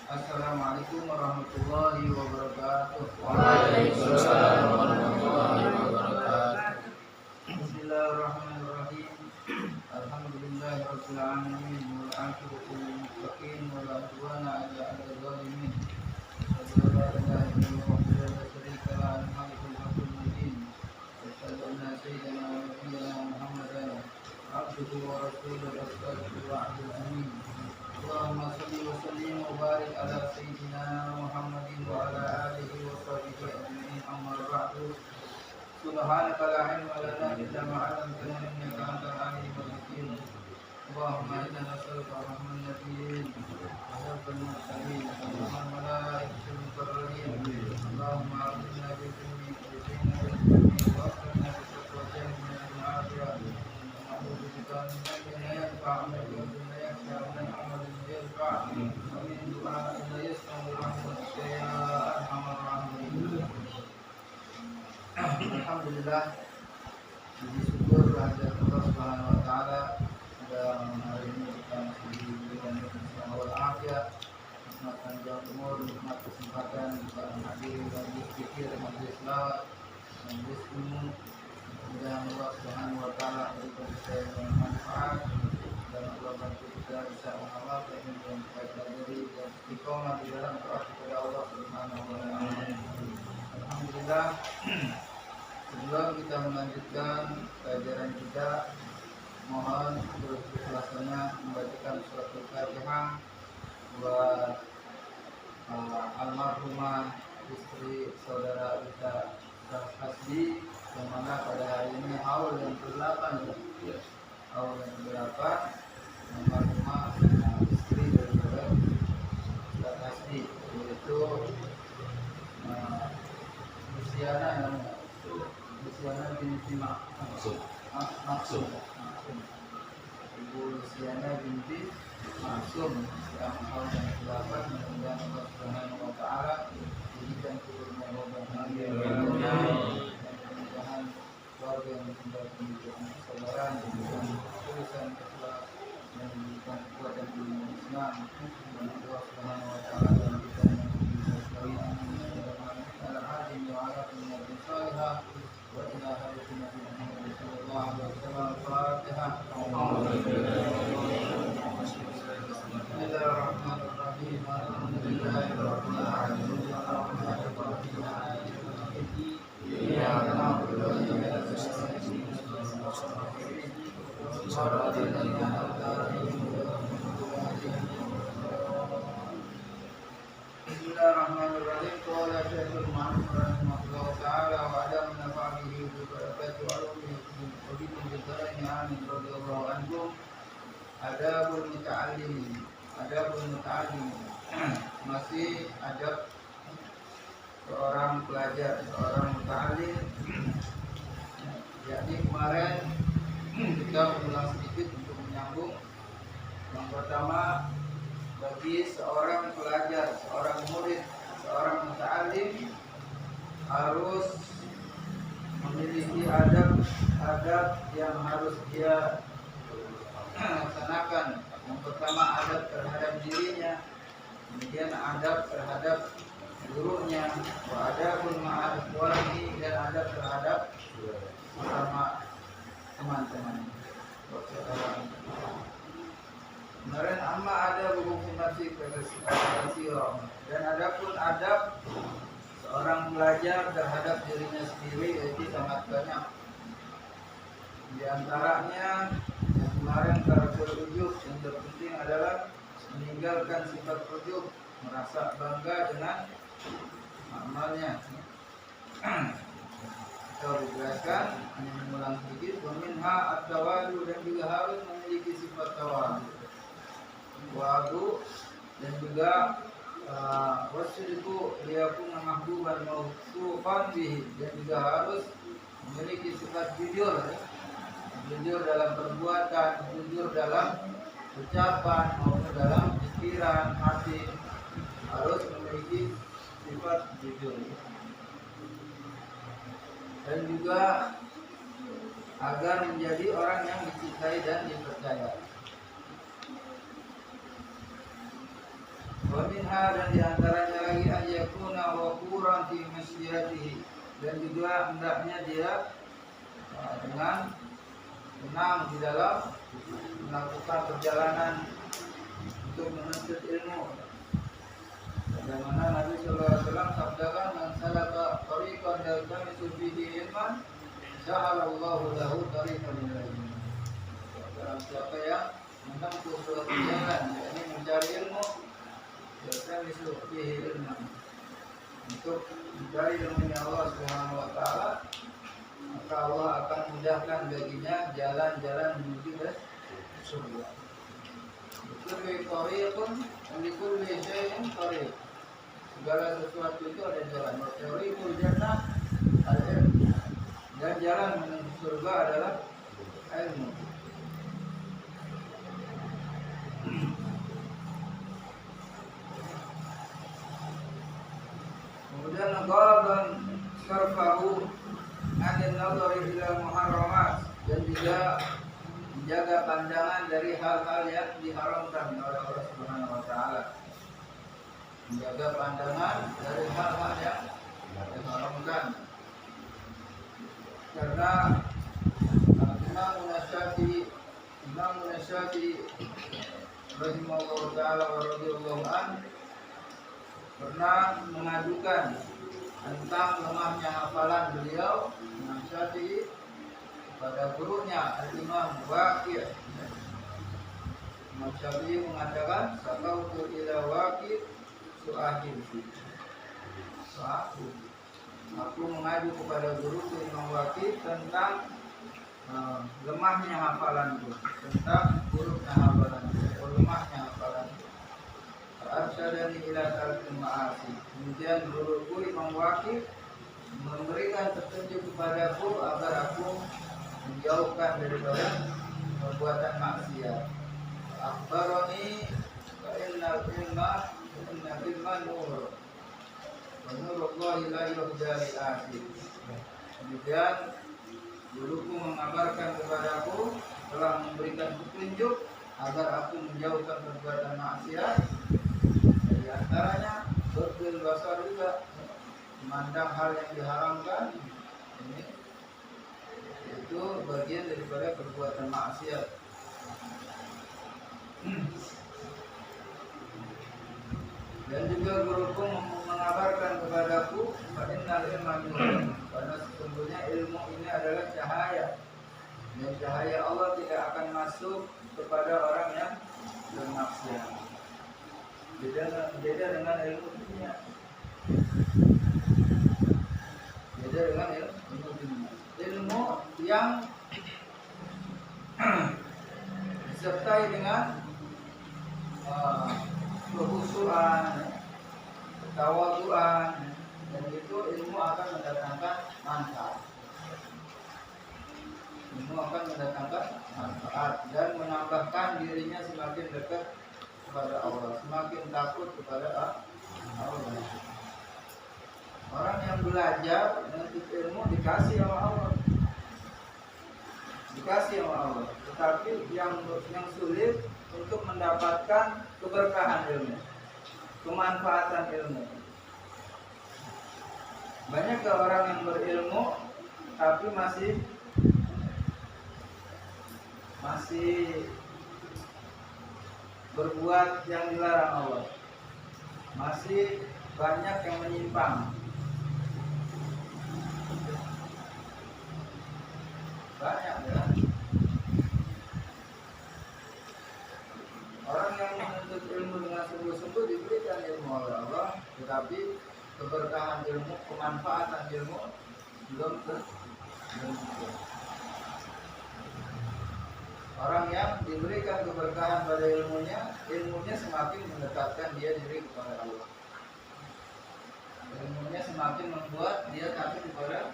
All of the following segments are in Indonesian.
Assalamualaikum warahmatullahi wabarakatuh. Waalaikumsalam warahmatullahi wabarakatuh. Bismillahirrahmanirrahim. Alhamdulillahirabbil alamin wal 'aqibatu lil muttaqin wa la 'udwana 'alal zalimin. Asyhadu an la ilaha illallah wahdahu la syarika lahu al-malikul haqqul mubin. Asyhadu anna sayyidana wa nabiyyana Muhammadan abduhu wa rasuluhu wa abdul amin. Allahumma shalli wa sallim wa barik ala sayyidina Muhammadin wa ala alihi wa sahbihi ajma'in. Amma ba'du. Subhanaka la ilma lana illa ma 'allamtana innaka antal alimul hakim. Allahumma inna nas'aluka rahman nabiyyin wa hifdzal mursalin wa malaikatil muqarrabin. Allahumma a'inna bil ilmi wa zidna bil ilmi wa akhrijna bi taqwatin min al-'afiyah. Na'udzu bika min ilmin la yanfa'u wa min ilmin la yanfa'u wa min amalin la yarfa'u wa min du'a'in la yasma'u rahmatika ya arhamar rahimin. Alhamdulillah, puji syukur kehadirat Allah Subhanahu wa taala. Dan hari ini kita masih diberikan kesehatan wal afiat, nikmat panjang umur, nikmat kesempatan bisa hadir majlis zikir, majlis selawat, majlis ilmu. Mudah-mudahan Allah Subhanahu wa taala berikan kita yang manfaat dan Allah bantu kita bisa mengamalkan ilmu yang kita pelajari dan istiqomah di dalam taat kepada Allah Subhanahu wa taala. Alhamdulillah. Sebelum kita melanjutkan pelajaran kita, mohon berkeikhlasannya membacakan surat Al-Fatihah buat almarhumah istri saudara kita Hasbi, yang mana pada hari ini haul yang ke-8, haul yang ke-8 almarhumah istri daripada Ustaz Hasbi, yaitu Luciana binti Maksum. Ibu Luciana binti Maksum yang tahun yang ke-8, mudah-mudahan Allah Subhanahu wa taala jadikan keluarga bahagia dan mudah-mudahan keluarga yang tinggal di persaudaraan diberikan ketulusan ikhlas dan diberikan kekuatan di Islam dan Allah Subhanahu wa taala memberikan Bismillahirrahmanirrahim. Qala Syekhul Muhammad rahimahullah ta'ala wa ala nafa'ihi bi barakati wa alumihi wa bikum bidaraini amin radhiyallahu anhum. Adabul muta'allim. Masih adab seorang pelajar, seorang muta'allim. Yakni kemarin kita ulang sedikit untuk menyambung. Yang pertama, bagi seorang pelajar, seorang murid, seorang muta'allim harus memiliki adab yang harus dia laksanakan. Yang pertama, adab terhadap dirinya, kemudian adab terhadap gurunya, wa adabun ma'al ikhwani, dan adab terhadap sama teman-teman. Kemarin amma ada hukumati kasiro, dan adapun adab seorang pelajar terhadap dirinya sendiri yaitu sangat banyak. Di antaranya yang kemarin karakter ujub, yang terpenting adalah meninggalkan sifat ujub, merasa bangga dengan amalnya. Kita dijelaskan, hanya mengulang sedikit. Waminha at-tawadu, dan juga harus memiliki sifat tawadu. Wadu, dan juga wasyidku liyakuna mahbuban mawsufan bihi, dan juga harus memiliki sifat jujur, jujur dalam perbuatan, jujur dalam ucapan maupun dalam pikiran, hati, harus memiliki sifat jujur. Dan juga agar menjadi orang yang dicintai dan dipercaya. minha dan diantaranya lagi ayakuna waquran fi masyiyatihi, dan juga hendaknya dia dengan tenang di dalam melakukan perjalanan untuk menuntut ilmu. Bagaimana Nabi sallallahu alaihi wasallam sabdakan, man salaka tariqan yaltamisu fihi ilman ja'alallahu lahu tariqan ilal jannah. Barang siapa yang menempuh suatu jalan, yakni mencari ilmu, yaltamisu fihi ilman, untuk mencari ilmu Allah Subhanahu wa taala, maka Allah akan mudahkan baginya jalan-jalan menuju ke surga. Kulli tariqun li kulli syai'in tariq. Segala sesuatu itu ada jalan. Tariqul jannah al-ilm. Dan jalan menuju surga adalah ilmu. Kemudian qalaban sarfahu anil nadhari ila muharramat, dan juga menjaga pandangan dari hal-hal yang diharamkan oleh Allah Subhanahu wa taala. Menjaga pandangan dari hal-hal yang diharamkan. Karena Imam Syafi'i rahimahullah taala wa radhiyallahu anhu pernah mengadukan tentang lemahnya hafalan beliau Imam Syafi'i pada gurunya Al-Imam Waqi'. Imam Syafi'i mengatakan, "Sakautu ila Waqi' su'ahim." Aku mengadu kepada guruku Imam Waqi' tentang lemahnya hafalanku, tentang buruknya hafalanku, atau lemahnya hafalanku. Arsyadani ila tarkil ma'asi. Kemudian guruku Imam Waqi' memberikan petunjuk kepadaku agar aku menjauhkan daripada perbuatan maksiat. Akhbarani fa innal ilma nur. Wa nurullahi la yuhda li ahad. Kemudian guruku mengabarkan kepadaku, telah memberikan petunjuk agar aku menjauhkan perbuatan maksiat. Di antaranya berdil basar juga, memandang hal yang diharamkan. Ini itu bagian daripada perbuatan maksiat. Dan juga guruku mengabarkan kepadaku, innal ilma nur, karena sesungguhnya ilmu ini adalah cahaya, dan cahaya Allah tidak akan masuk kepada orang yang bermaksiat. Beda dengan ilmu dunia. Beda dengan ilmu dunia. Ilmu yang disertai dengan kehusuan, ketawaduan, dan itu ilmu akan mendatangkan manfaat. Ilmu akan mendatangkan manfaat dan menambahkan dirinya semakin dekat kepada Allah, semakin takut kepada Allah. Orang yang belajar menuntut ilmu dikasih sama Allah, tetapi yang sulit untuk mendapatkan keberkahan ilmu, kemanfaatan ilmu. Banyak orang yang berilmu tapi masih berbuat yang dilarang Allah, masih banyak yang menyimpang. Banyak ya. Orang yang menuntut ilmu dengan sungguh-sungguh diberikan ilmu oleh Allah, tetapi keberkahan ilmu, kemanfaatan ilmu belum tentu. Orang yang diberikan keberkahan pada ilmunya semakin mendekatkan dia diri kepada Allah. Ilmunya semakin membuat dia takut kepada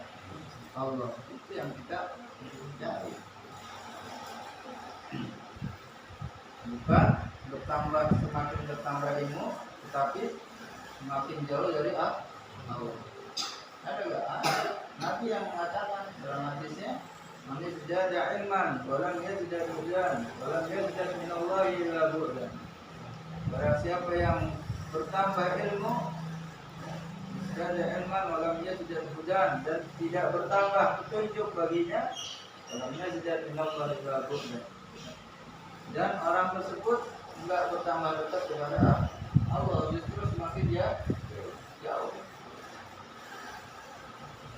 Allah. Itu yang kita cari. Bukan semakin bertambah ilmu, tetapi semakin jauh dari Allah. Ada nggak? Nabi yang mengatakan dalam hadisnya, "Man izdada ilman, walam yazdad hudan, walam yazdad minallahi illa bu'dan." Barang siapa yang bertambah ilmu dan ilman walamnya tidak hudan dan tidak bertambah petunjuk baginya walamnya tidak minallah ibadah dan orang tersebut enggak bertambah dekat kepada Allah, justru semakin dia jauh.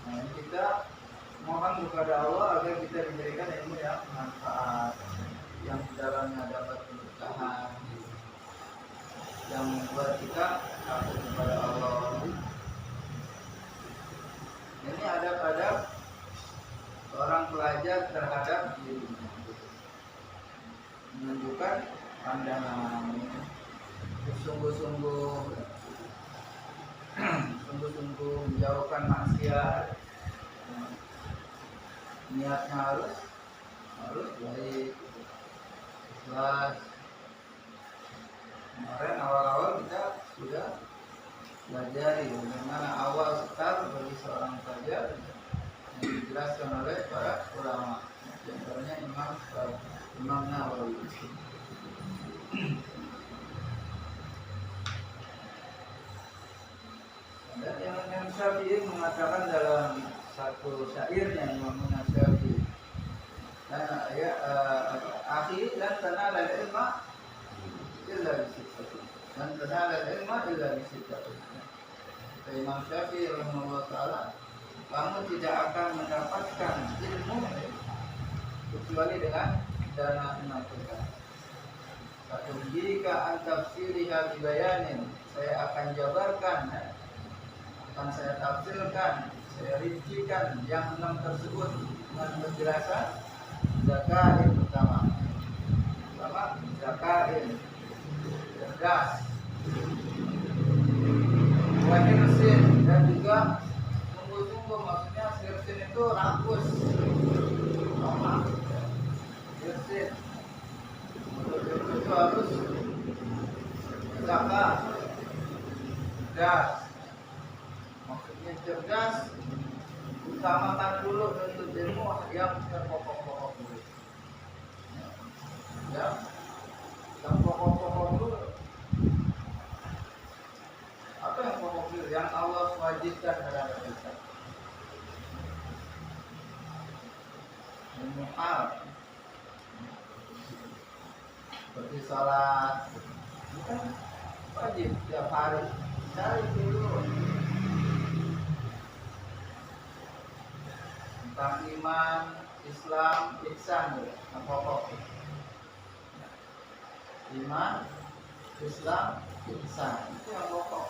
Nah, kita mohon kepada Allah agar kita diberikan ilmu yang manfaat, yang di dalamnya dapat keberkahan, yang membuat kita takut kepada Allah. Ini ada pada seorang pelajar terhadap dirinya, menunjukkan pandangan sungguh-sungguh menjauhkan maksiat. Niatnya harus baik, ikhlas. Kemarin awal-awal kita sudah pelajari bagaimana awal start bagi seorang pelajar yang dijelaskan oleh para ulama, di antaranya Imam Nawawi. Dan Imam Syafi'i mengatakan dalam satu syairnya Imam Syafi'i, akhi dan tanal ilma illa bisittah dan tanal ilma illa bisittah. Imam Syafi'i rahimahullah taala, kamu tidak akan mendapatkan ilmu kecuali dengan dana 6 perkara. Satu, jika antafsiriha bibayanin, saya akan jabarkan, akan saya tafsirkan, saya rincikan yang 6 tersebut dengan penjelasan. Zakain pertama, zakain cerdas, wahirsin dan juga sungguh-sungguh, maksudnya sirsin itu rakus, sama sirsin. Untuk itu harus zakat, cerdas. Maksudnya cerdas, utamakan dulu untuk ilmu yang terpokok-pokok dulu. Yang pokok-pokok dulu. Apa yang pokok dulu? Yang Allah wajibkan terhadap kita. Ilmu hal. Seperti salat, bukan wajib tiap hari. Cari dulu tentang iman, Islam, ihsan, yang pokok. Iman, Islam, ihsan, itu yang pokok.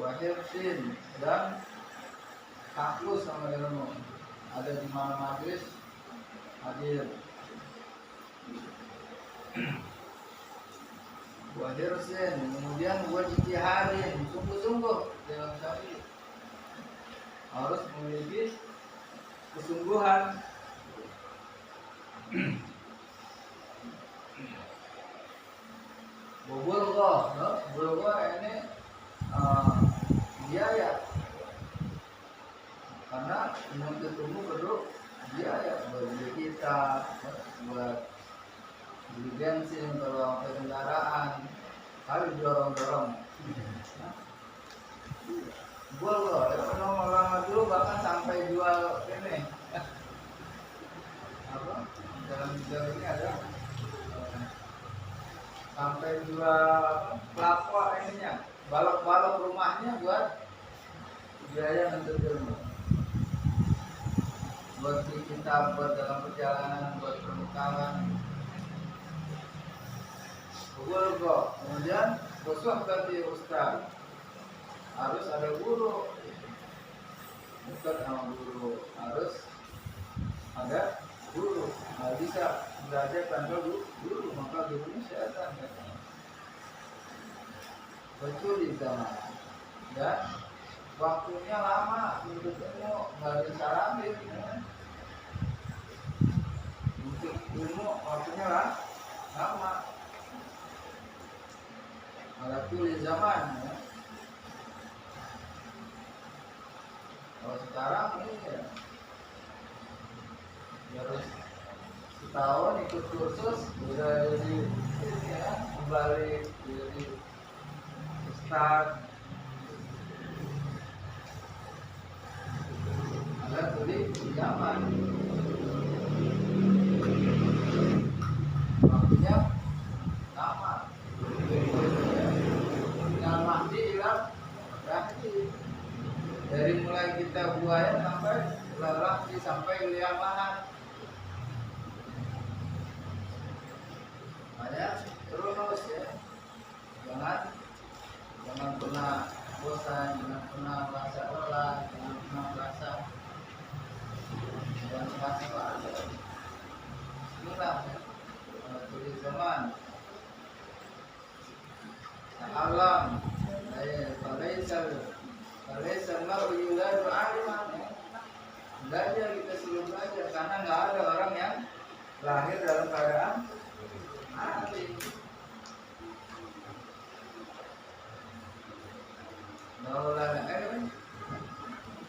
Wahirsin dan taklus sama ilmu. Ada di mana majlis hadir. Wahirsin, kemudian buat ijtihadin, sungguh-sungguh dalam syariat. Harus memiliki kesungguhan. Bulghah ini biaya, karena menuntut ilmu perlu biaya, buat beli kitab, buat beli bensin kalau pakai kendaraan, harus dorong-dorong. Bulghah, kalau lama dulu bahkan sampai jual ini. Apa? Dalam video ini ada sampai jual pelapor ininya, balok-balok rumahnya buat biaya untuk ilmu, buat di kitab, buat dalam perjalanan, buat perbekalan. Bulghah, kemudian bersuhbati ustaz, harus ada guru, bukan sama guru, harus ada guru. Nggak bisa belajar tanpa guru, maka gurunya syaitan. Bercuri zaman dan waktunya lama untuk ilmu, nggak bisa ambil. Untuk ilmu waktunya lama. Ada tulis zaman. Kalau sekarang ini harus setahun ikut kursus udah jadi kembali jadi start ada tulis zaman waktunya lama dengan Mahdi hilang berarti dari mulai kita buaya sampai lalang sampai liamahan banyak terus ya jangan pernah bosan, jangan pernah merasa lelah, jangan pernah merasa inilah tulis zaman alam Falaisal mar'u yuladu aliman. Belajar kita selalu belajar karena nggak ada orang yang lahir dalam keadaan alim. Maulana ilmu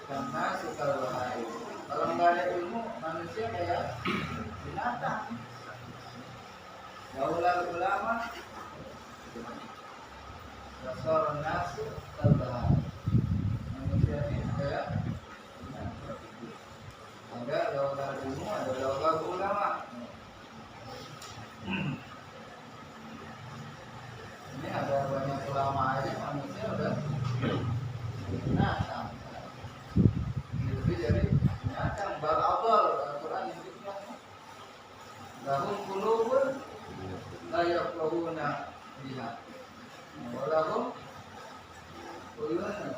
karena suka wahai. Kalau nggak ada ilmu manusia kayak binatang. Maulana ulama Rasul nasu terbaik. Manusia ini kayak ada laulah ilmu, ada laulah ulama. Ini ada banyak ulama aja manusia udah binatang. Lebih dari binatang. Bal abal Al-Quran yang bilang lahum qulubun la yafqahuna biha wa lahum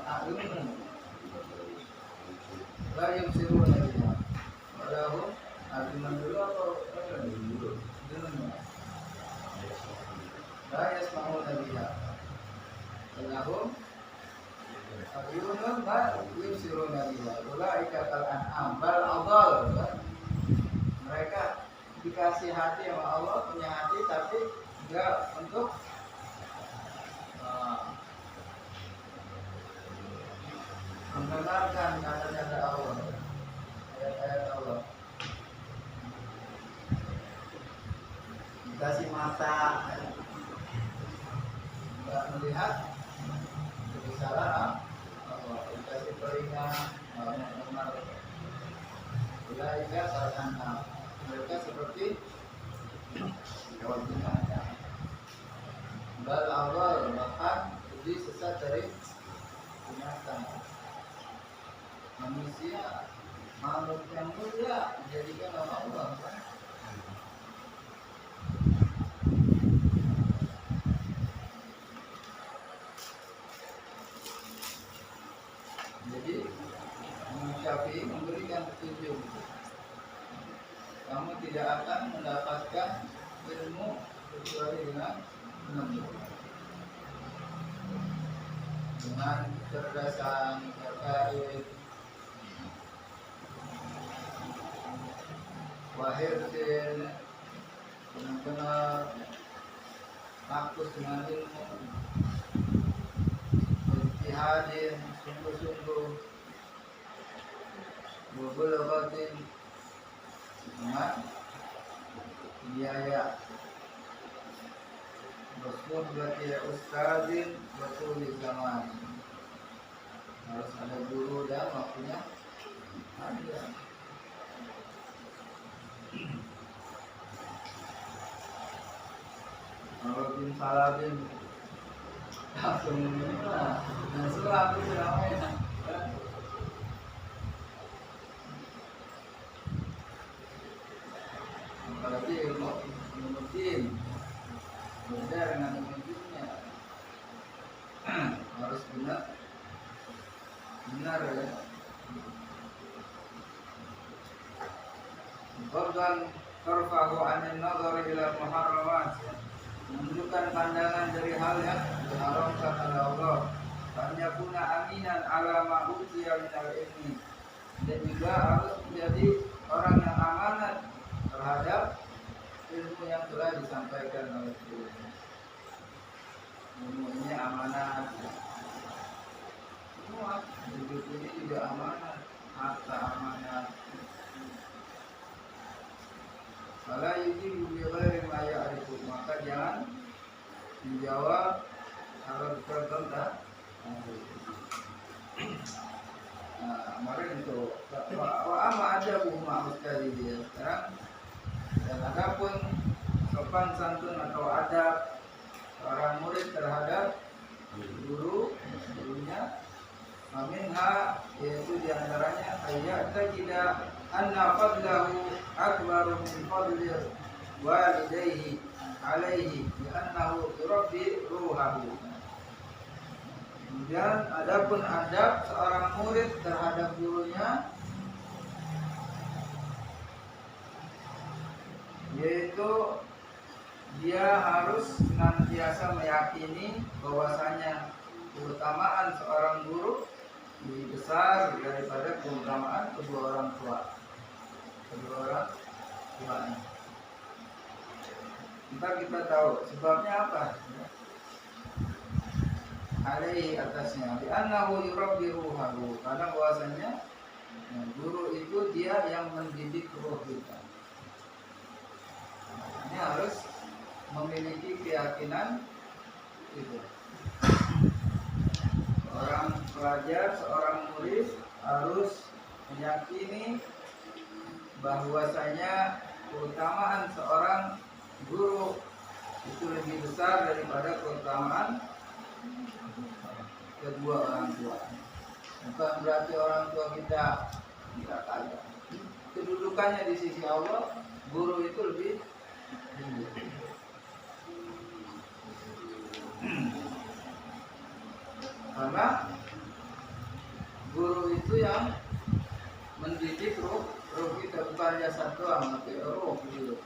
a'yunun la yubsiruna biha wa lahum a'yunun dulu apa dulu la yasma'una biha wa lahum a'yunun la yubsiruna biha ulaika kal an'am bal adall. Mereka dikasih hati sama Allah, punya hati tapi enggak untuk mendengarkan kata-kata Allah, ayat-ayat Allah. Dikasih mata, enggak melihat kebesaran Allah. Dikasih telinga, enggak mendengar. Ulaika kal an'am. Mereka seperti hewan binatang. Bal awal bahkan lebih sesat dari binatang. Manusia makhluk yang mulia dijadikan oleh Allah kan? Jadi Imam Syafi'i memberikan petunjuk. Kamu tidak akan mendapatkan ilmu kecuali dengan kecerdasan terkait wahirsin benar-benar fokus dengan ilmu ijtihadin sungguh-sungguh bubulghatin dengan biaya Rasul berarti ustazin betul di zaman harus ada guru dan waktunya ada. Kalau bin Saladin langsung menimpa dan selalu ramai. Apalagi ilmu din beda dengan ilmunya harus benar ya. Bahkan tarfahu anin nazar ila muharramat, menunjukkan pandangan dari hal yang diharamkan oleh Allah. Fanyakuna aminan ala ma utiya minal ilmi, dan juga harus menjadi orang yang amanat terhadap ilmu yang telah disampaikan oleh Tuhan. Ilmu ini amanat. Semua hidup ini juga amanat, harta amanat. Kalau ini beliau yang layak itu, maka jangan menjawab kalau berkata kemarin itu ama ada maaf sekali dia sekarang. Dan adapun sopan santun atau adab seorang murid terhadap gurunya, minha yaitu diantaranya ayat tidak anna fadlahu akbaru min fadli walidayhi alaihi li'annahu yurabbi ruhahu. Kemudian adapun adab seorang murid terhadap gurunya, yaitu dia harus senantiasa meyakini bahwasanya keutamaan seorang guru lebih besar daripada keutamaan kedua orang tuanya. Ntar kita tahu sebabnya apa. Alaihi atasnya li'annahu yurabbi ruhahu, karena bahwasanya guru itu dia yang mendidik ruh kita. Ini harus memiliki keyakinan itu. Seorang pelajar, seorang murid harus meyakini bahwasanya keutamaan seorang guru itu lebih besar daripada keutamaan kedua orang tua. Bukan berarti orang tua kita tidak kaya. Kedudukannya di sisi Allah, guru itu lebih tinggi. Karena guru itu yang mendidik ruh kita, bukan jasad doang, tapi ruh gitu.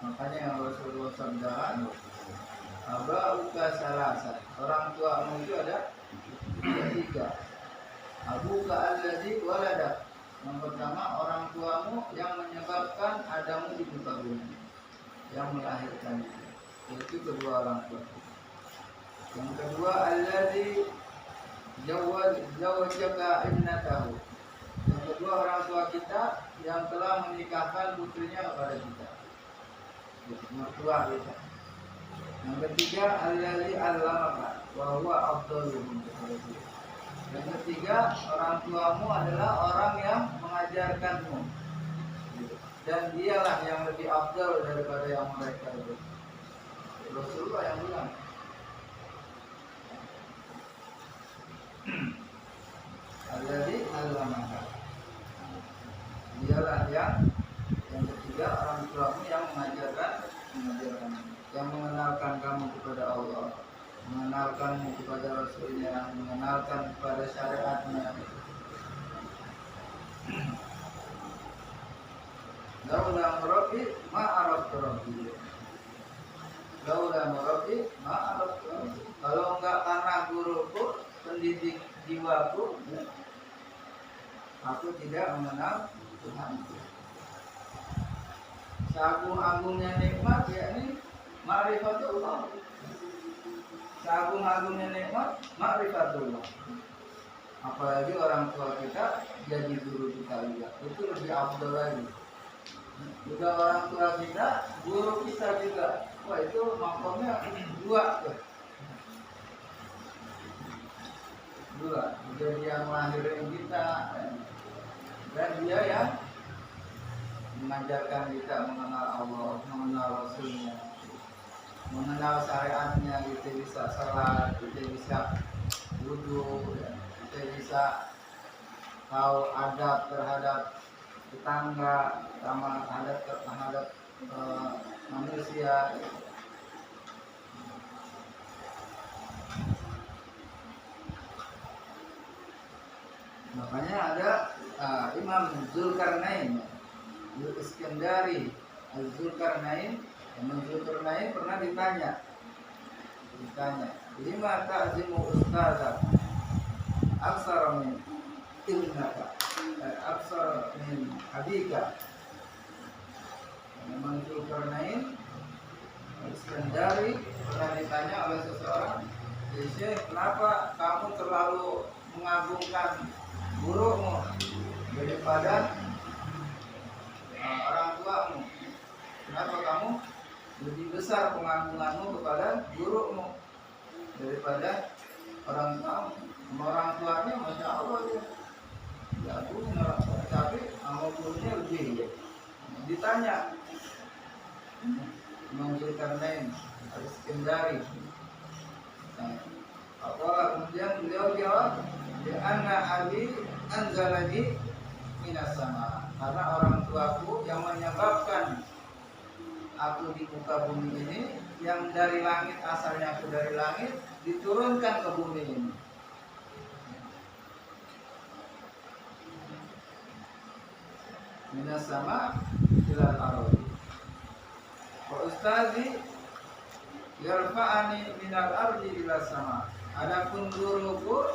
Makanya yang Rasulullah sabdakan, abauka salasa, orang tuamu itu ada tiga. Abuka alladzi walada, yang pertama orang tuamu yang menyebabkan adamu di muka bumi, yang melahirkan itu kedua orang tua. Yang kedua alladzi zawwajaka ibnatahu, yang kedua orang tua kita yang telah menikahkan putrinya kepada kita, mertua kita. Yang ketiga alladzi allamaka wa huwa afdaluhum. Yang ketiga orang tuamu adalah orang yang mengajarkanmu, dan dialah yang lebih afdal daripada yang mereka itu. Rasulullah yang bilang. Alladzi allamaka, dialah yang ketiga orang tuamu yang mengajarkan, yang mengenalkan kamu kepada Allah, mengenalkanmu kepada Rasulnya, mengenalkan kepada syariatnya. Laula murabbi ma'araftu rabbi, laula murabbi ma'araftu rabbi. Kalau enggak karena guruku, pendidik jiwaku, aku tidak mengenal Tuhanku. Seagung-agungnya nikmat yakni ma'rifatullah. Seagung-agungnya nikmat ma'rifatullah. Apalagi orang tua kita jadi guru kita juga, itu lebih afdal lagi. Juga orang tua kita, guru kita juga. Wah, itu makomnya dua tuh. Dua, jadi yang melahirin kita dan dia yang mengajarkan kita mengenal Allah, mengenal Rasulnya, mengenal syariatnya. Kita bisa salat, kita bisa wudu, kita bisa tahu adab terhadap tetangga, sama terhadap manusia. Makanya ada Imam Zulkarnain, Al-Iskandari, Al-Zulkarnain. Imam Zulkarnain pernah ditanya, lima ta'zimu ustazah aksara min ilmaka, aksara min abika. Imam Zulkarnain Al-Iskandari pernah ditanya oleh seseorang, Syekh, kenapa kamu terlalu mengagungkan gurumu daripada orang tuamu? Kenapa kamu lebih besar pengagunganmu kepada gurumu daripada orang tuamu? Orang tuanya masya Allah dia diagumin orang tua, tapi sama gurunya lebih ya. Ditanya Imam Zulkarnain Al-Iskandari, kemudian beliau jawab, ya anna abi anzalani minas sama, karena orang tuaku yang menyebabkan aku di muka bumi ini, yang dari langit, asalnya aku dari langit diturunkan ke bumi ini. Minas sama ilal ardi. Wa ustazi yarfa'ani minal ardi ila sama. Adapun guruku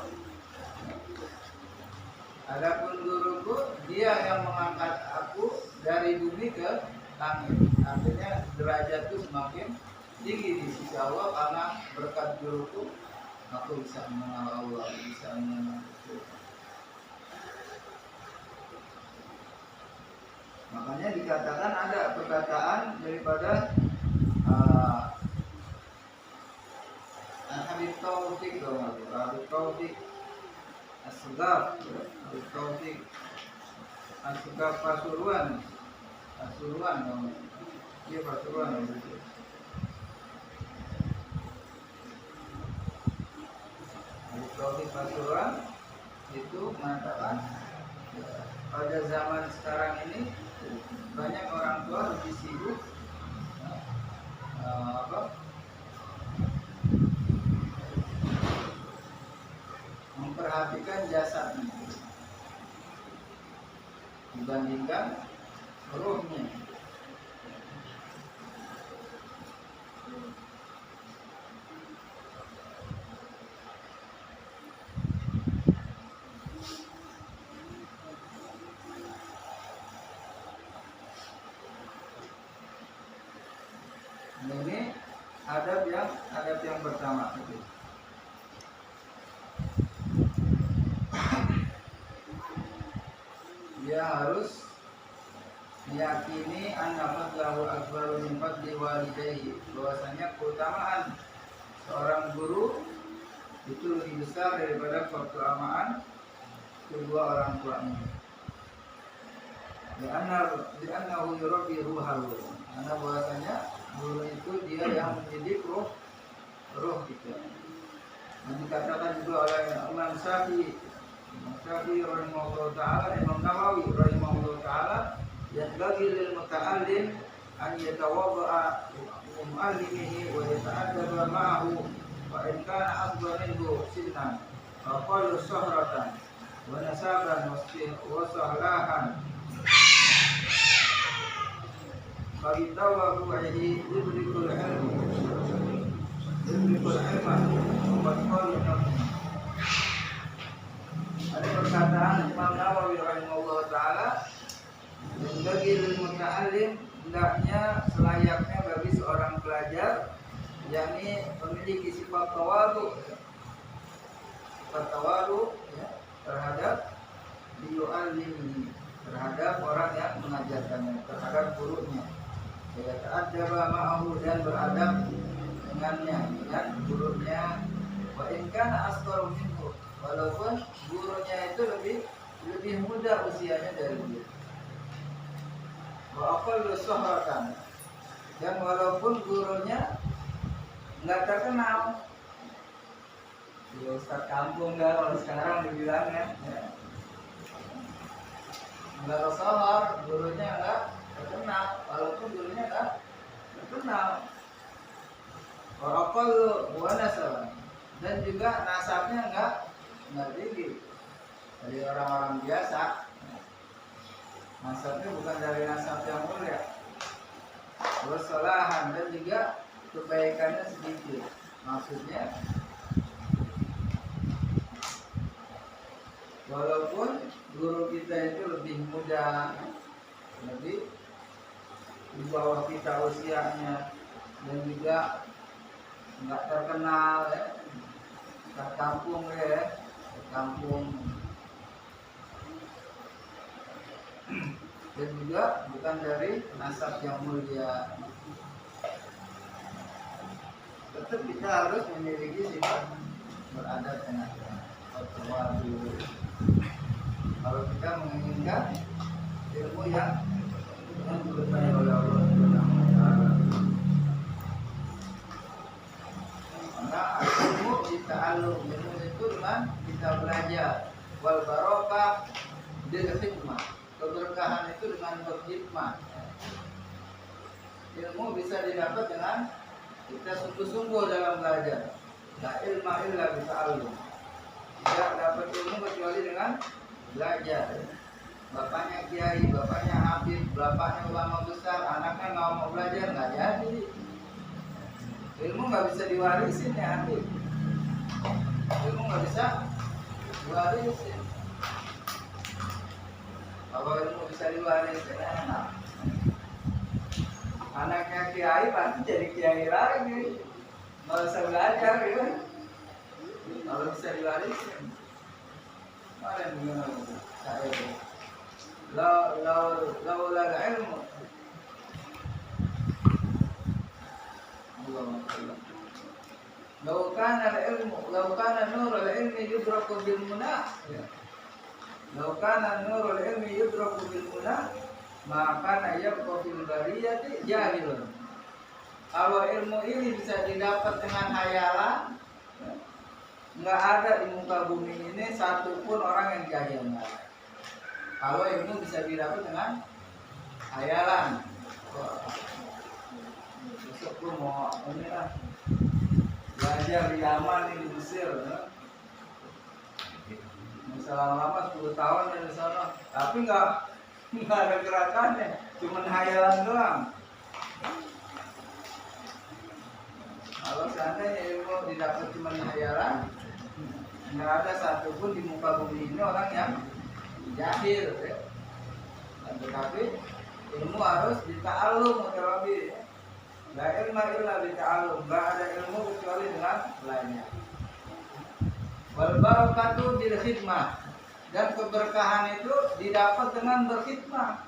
dia yang mengangkat aku dari bumi ke langit. Artinya derajatku semakin tinggi di sisi Allah karena berkat guruku aku bisa mengenal Allah, bisa mengenal Tuhan. Makanya dikatakan ada perkataan daripada Habib Taufik, Habib Taufik As-Segaf, Habib Taufik As-Segaf Pasuruan, dia Pasuruan itu. Habib Taufik Pasuruan itu mengatakan pada zaman sekarang ini banyak orang tua lebih sibuk memperhatikan jasadnya dibandingkan ruhnya. Ini adab yang pertama itu. Dia harus meyakini anna fadlahu akbaru min fadli walidayhi, bahwasanya keutamaan seorang guru itu lebih besar daripada keutamaan kedua orang tuanya. Li'annahu yurabbi ruhahu, karena bahwasanya guru itu dia yang mendidik roh kita. Dan dikatakan juga oleh Imam Syafi'i rahimahullah ta'ala, Imam Nawawi rahimahullah ta'ala, yanbaghi lil muta'allim an yatawadda'a li mu'allimihi wa yata'addaba ma'ahu wa in kana afdal minhu sinnan wa qalu sahratan wa nasaban wa sahlahan bagi tawabu ini yudrikul ilma wa qalu. Ada perkataan Imam Nawawi rahimahullah ta'ala, yang bagi muta'allim, hendaknya selayaknya bagi seorang pelajar yakni memiliki sifat tawadu ya, terhadap liyu'allimihi, terhadap orang yang mengajarkannya, terhadap gurunya. Ya ta'addaba ma'ahu, dan beradab dengannya, dengan gurunya. Wa in kana asgharu minhu, walaupun gurunya itu lebih muda usianya dari dia. Wa aqallu sahratan, dan walaupun gurunya nggak terkenal, ya ustaz kampung dah kalau sekarang dibilangnya, ya. Nggak tersohor, gurunya nggak terkenal, walaupun gurunya nggak terkenal. Wa aqallu wa nasab, dan juga nasabnya nggak tinggi dari orang-orang biasa. Nasabnya bukan dari nasab yang mulia. Wasalahan, dan juga kebaikannya sedikit. Maksudnya walaupun guru kita itu lebih muda, lebih di bawah kita usianya, dan juga nggak terkenal ya, ke kampung ya, ke kampung. dan juga bukan dari nasab yang mulia. Tetap kita harus memiliki sifat beradab dengan bertawadu. Kalau kita menginginkan ilmu yang diberkahi oleh Allah Subhanahu wa taala, maka ilmu dita'allum, ilmu itu dengan kita belajar. Wal barokah bil hikmah, keberkahan itu dengan berhikmah. Ilmu bisa didapat dengan kita sungguh-sungguh dalam belajar. La ilma illa bita'allum. Tidak dapat ilmu kecuali dengan belajar. Bapaknya kiai, bapaknya habib, bapaknya ulama besar, anaknya nggak mau belajar, nggak jadi. Ilmu nggak bisa diwarisin ya, habib. Ilmu nggak bisa diwarisin. Kalau ilmu bisa diwarisin, enak. Anaknya kiai pasti jadi kiai lagi. Nggak usah belajar, ya. Kalau bisa diwarisin. Kemarin gimana saya itu? Laula ilmu. Lau kana nurul ilmi yudraku bil munah. Lau kana nurul ilmi yudraku bil munah, maka yabqa fil bariyati jahilun. Kalau ilmu ini bisa didapat dengan hayalan, nggak ada di muka bumi ini satupun orang yang jahil. Kalau ilmu bisa didapat dengan hayalan, besok lu mau ini lah belajar di Yaman, di Mesir, ya. Lama-lama 10 tahun dari sana, tapi nggak ada gerakannya, cuma hayalan doang. Kalau seandainya ilmu didapat cuma hayalan, nggak ada satupun di muka bumi ini orang yang jahil, ya. Tetapi ilmu harus dita'allum Rabbi. La ilma illa bita'allum. Nggak ada ilmu kecuali dengan belajar. Wal barakatu bil khidmah. Dan keberkahan itu didapat dengan berkhidmah.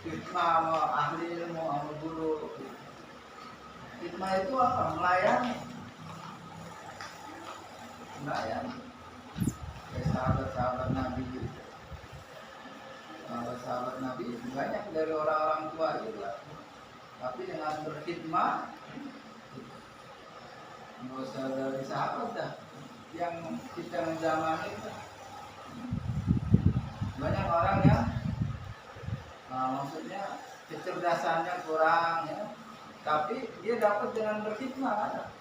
Khidmah sama ahli ilmu, sama guru. Khidmah itu apa? Melayani. Melayani. Kayak sahabat-sahabat Nabi. Sahabat Nabi banyak dari orang-orang tua juga, tapi dengan berkhidmah, nggak usah dari sahabat dah, yang kita menjamani banyak orang yang maksudnya kecerdasannya kurang, ya, tapi dia dapat dengan berkhidmah, ada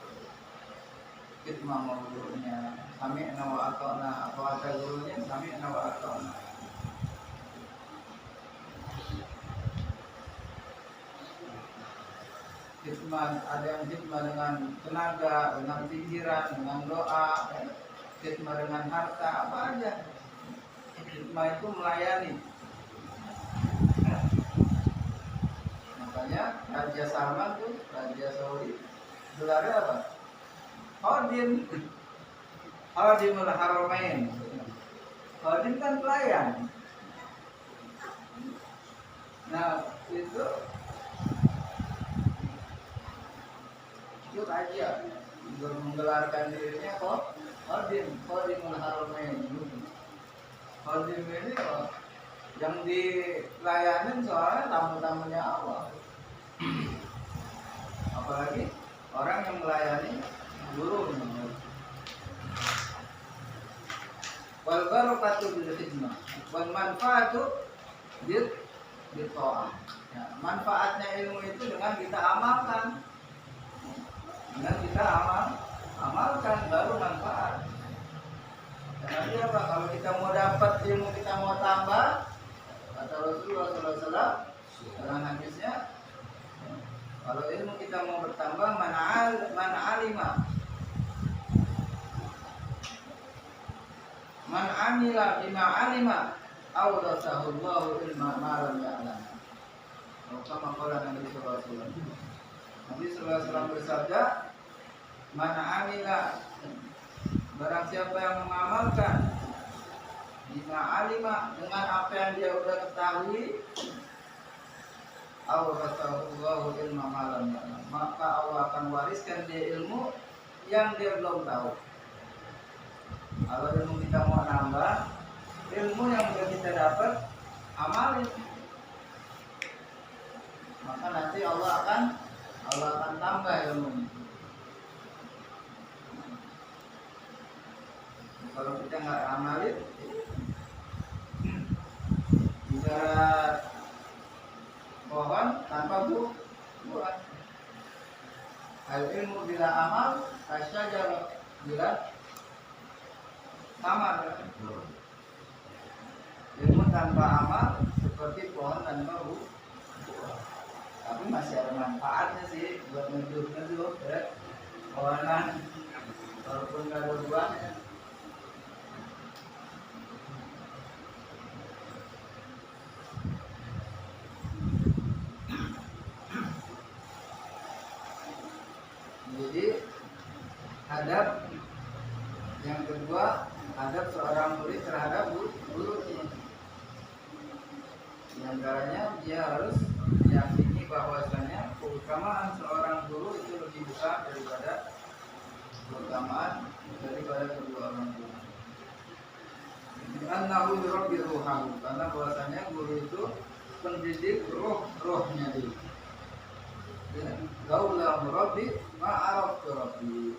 khidmah sama gurunya, sami'na wa ata'na, atau ada gurunya sami'na wa ata'na. Khidmah, ada yang khidmah dengan tenaga, dengan pikiran, dengan doa, khidmah dengan harta, apa aja. Khidmah itu melayani. Makanya Raja Salman tuh, Raja Saudi, gelarnya apa? Khadimul Haramain. Khadim kan pelayan. Nah, itu raja menggelarkan dirinya kok Khadimul Haramain. Khadim ini kok yang dilayanin soalnya tamu-tamunya Allah. Apalagi orang yang melayani gurunya. Wal barakatu bil khidmah wal manfaatu bil ta'ah. Ya, manfaatnya ilmu itu dengan kita amalkan. Dengan kita amalkan baru manfaat. Nanti apa? Kalau kita mau dapat ilmu, kita mau tambah, kata Rasulullah SAW dalam hadisnya, kalau ilmu kita mau bertambah, man alima, man amila bima alima, awrasahullahu ilma ma lam ya'lam. Kama qala Nabi sallallahu alaihi wasallam. Nabi sallallahu alaihi wasallam bersabda, man amila, barang siapa yang mengamalkan Bima alima, dengan apa yang dia udah ketahui, awrasahu ilma malam, maka Allah akan wariskan dia ilmu yang dia belum tahu. Kalau ilmu kita mau nambah, ilmu yang udah kita dapat amalin, maka nanti Allah akan tambah ilmunya. Kalau kita nggak amalin, ibarat pohon tanpa buah. Al ilmu bila amal, asyajar bila amal. Ilmu tanpa amal seperti pohon tanpa buah. Tapi masih ada manfaatnya sih buat ngeduh ya. Pohonan walaupun nggak ada buahnya. Jadi adab yang kedua, adab seorang murid terhadap gurunya. Di antaranya dia harus meyakini bahwasanya keutamaan seorang guru itu lebih besar daripada keutamaan daripada kedua orang tua. Annahu yurabbi ruhahu, karena bahwasanya guru itu pendidik rohnya dia. Gaula murabbi ma'araf rabbi.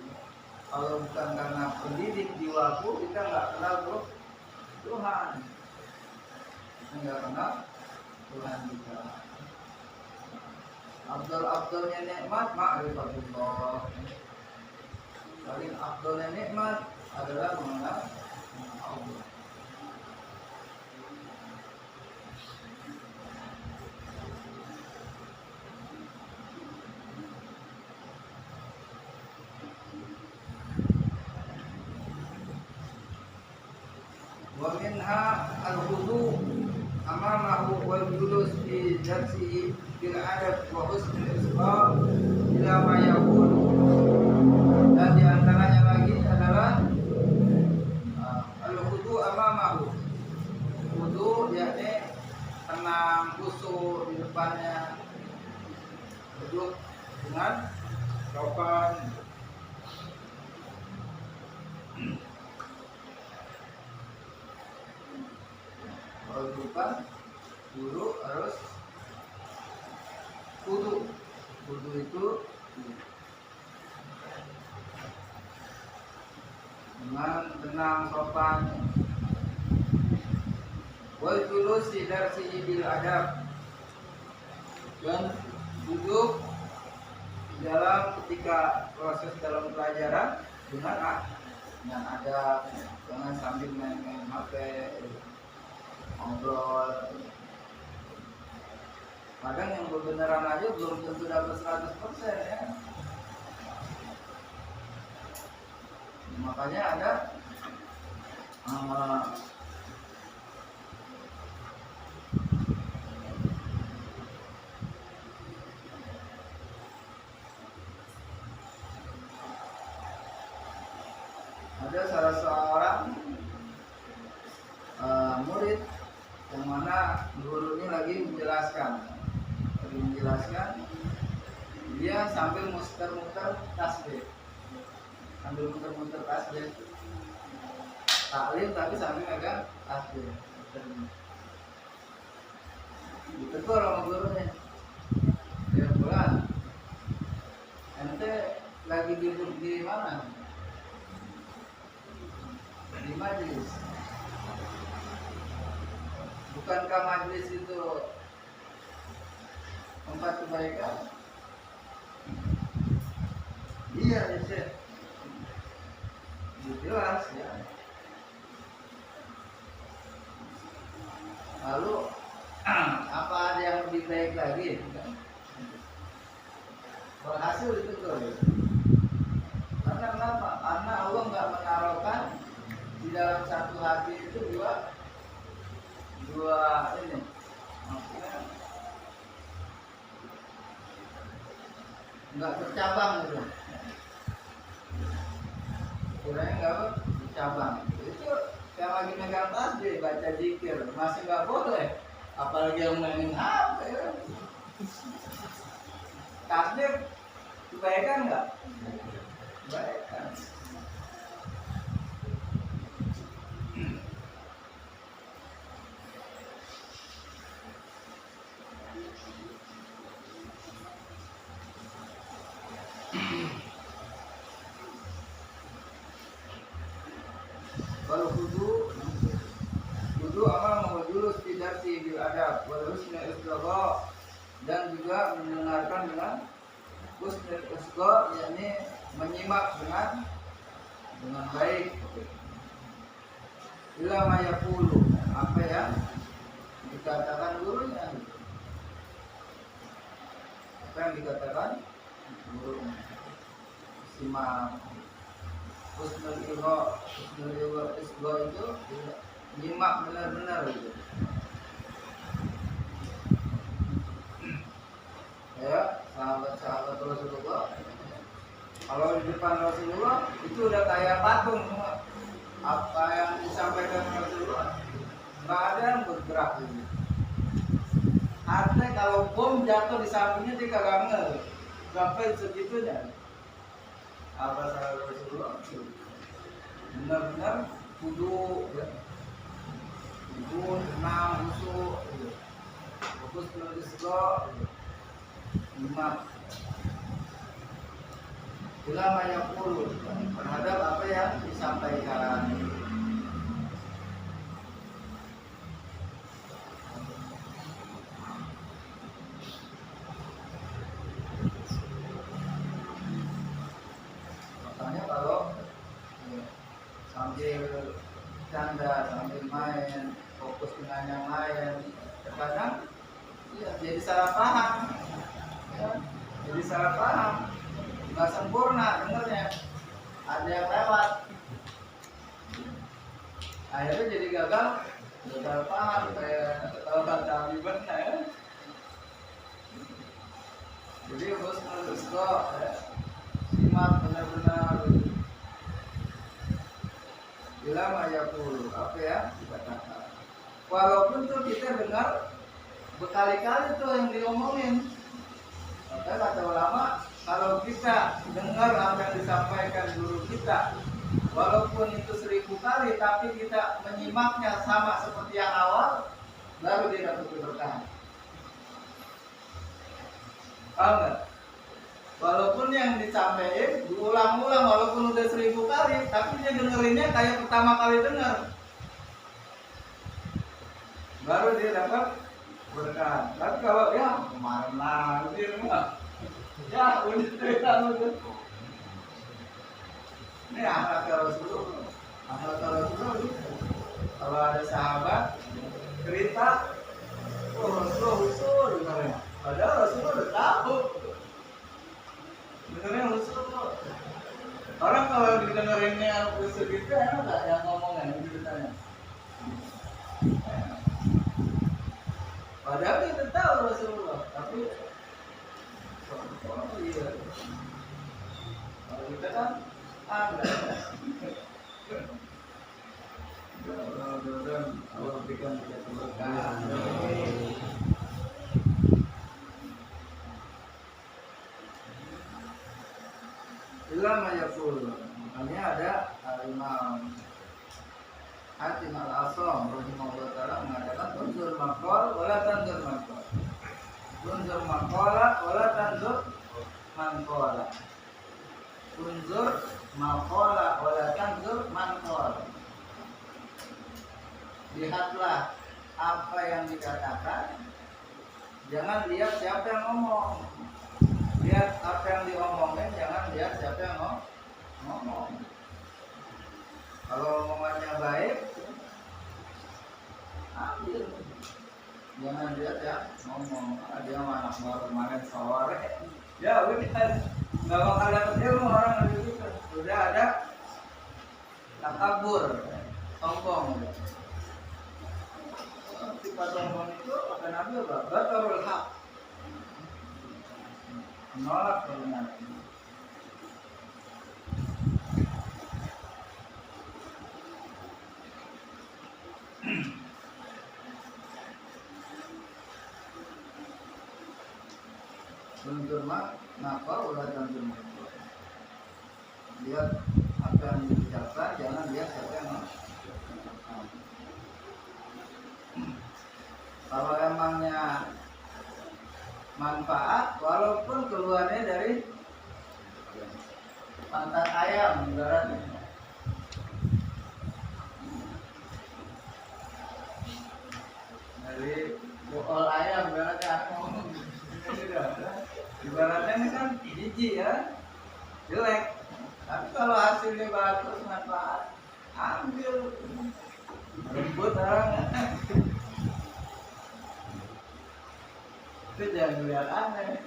Kalau bukan karena pendidik jiwaku, kita nggak kenal Tuhan. Kita nggak kenal Tuhan kita. Abdul-abdulnya nikmat ma'rifatullah. Paling abdulnya nikmat adalah mengenal Allah. Wa minha al-khudu amamahu wal julus fi darsihi bil adab wa husnul isbaq ila ma yaqul. Dan di antaranya lagi adalah al-khudu amamahu. Khudu yakni tenang, khusyuk di depannya, duduk dengan sopan. Kalau bukan guru harus kudu itu dengan tenang sopan. Wal julus fi darsihi bil adab, dan duduk di dalam ketika proses dalam pelajaran dengan adab, jangan sambil main-main HP, ngobrol. Kadang yang kebenaran aja belum tentu dapat 100% ya. Makanya ada salah seorang murid yang mana gurunya lagi menjelaskan, dia sambil muter-muter tasbih, taklim tapi sambil megang tasbih. Ditegur sama gurunya, dia pulang, ente lagi duduk di mana? Di majelis. Bukankah majelis itu tempat kebaikan? Iya, Syekh. Jelas ya. Lalu apa ada yang lebih baik lagi? Berhasil itu tuh. Karena kenapa? Karena Allah nggak menaruhkan di dalam satu hati itu dua ini, maksudnya nggak bercabang gitu. Kurangnya nggak bercabang. Itu yang lagi megang tasbih baca zikir masih nggak boleh, apalagi yang mainin HP ya. Tasbih kebaikan nggak? Kebaikan. Kalau kudu amal mengujurus tidak bil adab husnul istigha, dan juga mendengarkan dengan husnul istigha, yakni menyimak dengan baik. Bila mayaqulu, apa yang dikatakan gurunya, apa yang dikatakan gurunya, simak. Husnul istigha itu nyimak benar-benar itu. Ya, sahabat-sahabat Rasulullah, kalau di depan Rasulullah itu udah kayak patung semua. Apa yang disampaikan Rasulullah nggak ada yang bergerak gitu. Artinya kalau bom jatuh di sampingnya dia kagak ngeh, sampai segitunya. Apa sahabat Rasulullah benar-benar kudu ya, kudu tenang, khusyuk, fokus istigha, nyimak. Bila mayaqulu, terhadap apa yang disampaikan. Makanya kalau sambil canda, sambil main, fokus dengan yang lain, terkadang ya, jadi salah paham, ya, jadi salah paham, nggak sempurna dengarnya, ada yang lewat, akhirnya jadi gagal paham kayak kalau kata Habibah ya. Jadi husnul istigha, ya, simak benar-benar. Bila mayaqulu, apa ya dikatakan. Walaupun tuh kita dengar berkali-kali tuh yang diomongin. Maka kata ulama, kalau kita dengar apa yang disampaikan guru kita, walaupun itu 1000 kali, tapi kita menyimaknya sama seperti yang awal, baru dia dapat keberkahan. Paham nggak? Walaupun yang disampaikan diulang-ulang, walaupun udah 1000 kali, tapi dia dengerinnya kayak pertama kali dengar, baru dia dapat berkah. Tapi kalau ya kemarin lagi ya udah cerita udah. Ini akhlak Rasulullah. Akhlak Rasulullah gitu. Kalau ada sahabat cerita, oh Rasulullah usul dengarnya. Padahal Rasulullah udah tahu. Dengarnya usul. Orang kalau didengerinnya usul gitu enak nggak yang ngomongnya ceritanya? Padahal kita tahu Rasulullah, tapi oh iya. Kalau kita kan ada. Mudah-mudahan Allah berikan kita keberkahan. Ilmu mayaqul, makanya ada Imam Hatim Al-Asam rahimahullah ta'ala mengatakan unzur maqal wala tanzur maqal. Unzur maqala wala tanzur maqala. Unzur maqala wala tanzur maqala. Lihatlah apa yang dikatakan, jangan lihat siapa yang ngomong. Lihat apa yang diomongin, jangan lihat siapa yang ngomong. Kalau omongannya baik, ambil. Jangan lihat ya ngomong. Dia anak baru kemarin sore. Ya udah, nggak bakal dapet ilmu orang gitu. Sudah ada takabur, sombong. Sifat sombong itu kata Nabi apa? Batarul haq, menolak kebenaran. ngapa ulah dan lihat apa yang diucapkan, jangan lihat siapa yang mengatakan. Kalau emangnya manfaat, walaupun keluarnya dari pantat ayam, ibaratnya. Dari bool ayam, ibaratnya. Ibaratnya ini kan jijik ya, jelek. Tapi kalau hasilnya bagus, manfaat, ambil, lembut orangnya. Itu jangan lihat aneh.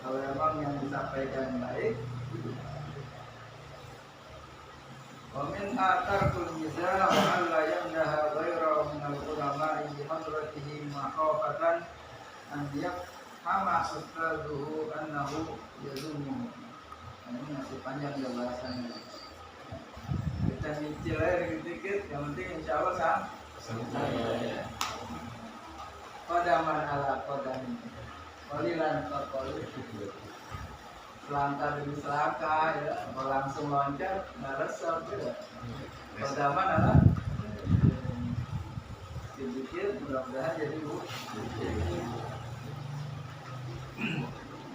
Kalau memang yang disampaikan baik, wamin tarkul mizah wa alla yamdaha ghayra min al-ulama bi hadratihi makhafatan an yafhama ustadzuhu annahu yazumuhu. Ini masih panjang ya bahasannya. Kita nyicil aja dikit-dikit, yang penting insya Allah kodaman ala kodam, kolilan koli, selangkah demi selangkah ya, kalau langsung loncat nggak resep ya. Kodaman ala sedikit, mudah-mudahan jadi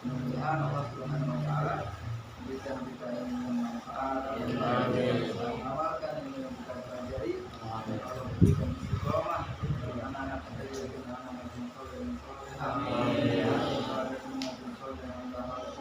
mudah-mudahan Allah Subhanahu wa Ta'ala bisa kita yang bermanfaat, mengamalkan ini yang kita pelajari. Allah berikan istiqomah bagi anak-anak kita juga dengan anak-anak yang soleh dan soleh. Amin. Assalamualaikum warahmatullahi wabarakatuh.